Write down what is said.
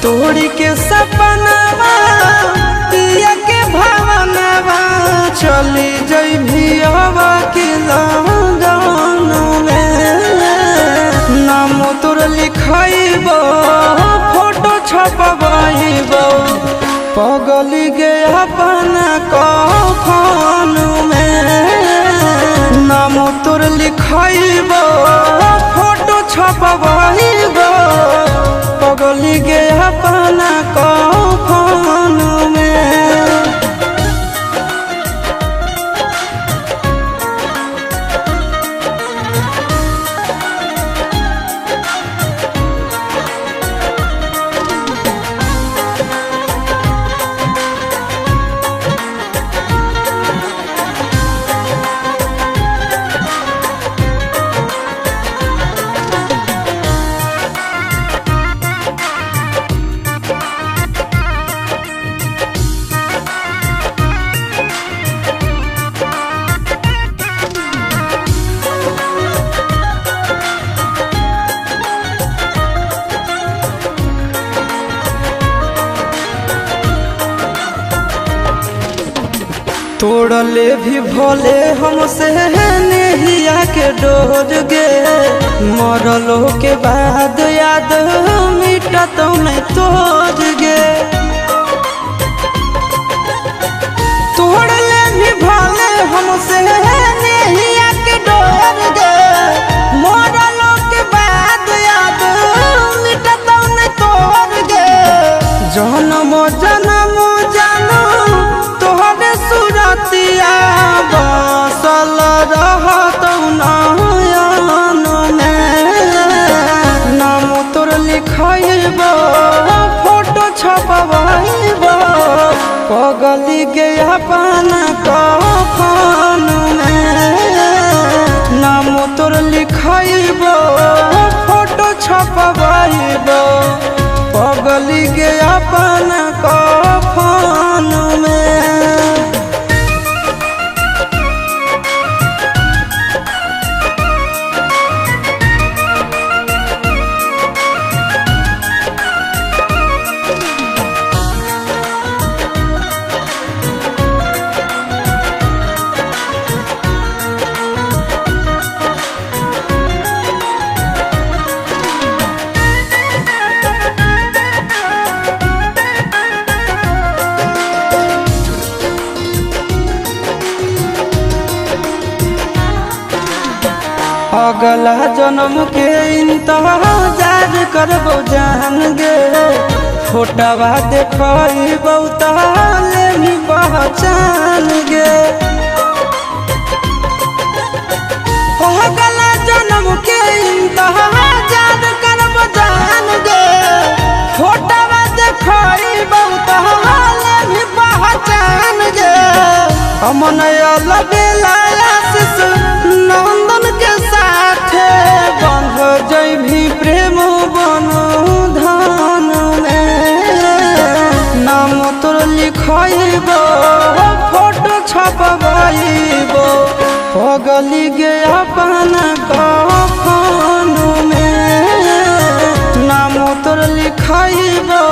तोड़ी के सपनावा पिया के भावनावा चली जइभी हवा के लगन में। नाम तोर लिखाइबो फोटो छपवाइबो पगली गे अपना कफन में। नाम तोर लिखाइबो फोटो छपवाइबो पगली गे अपना कफन में। तोड़ले भी भोले हमसे नेहिया के डोर गे। मरलो के बाद याद मिटा तो नहीं तोड़ गे। तोड़ले भी भोले हमसे नेहिया के डोर गे। मरलो के बाद याद मिटा तो नहीं तोड़ गे। जन्म जन्म जानो तोहरे सुरतिया बसल रहत नयन में। नाम तोर लिखाइबो फोटो छपवाइबो पगली गे अपना कफन में। नाम तोर लिखाइबो फोटो छपवाइबो पगली गे अपना कफन में। अगला जन्म के इंतजार करबो जान गे। फोटवा देखइबो ताले भी पहचान गे। अगला जन्म के इंतजार करबो जान गे। फोटवा देखइबो ताले भी पहचान गे। अमन अलबेला आशीष नंदन के साथे बंध जइभी प्रेम बंधन में। नाम तोर लिखाइबो फोटो छपवाइबो पगली गे अपना कफन में। नाम तोर लिखाइबो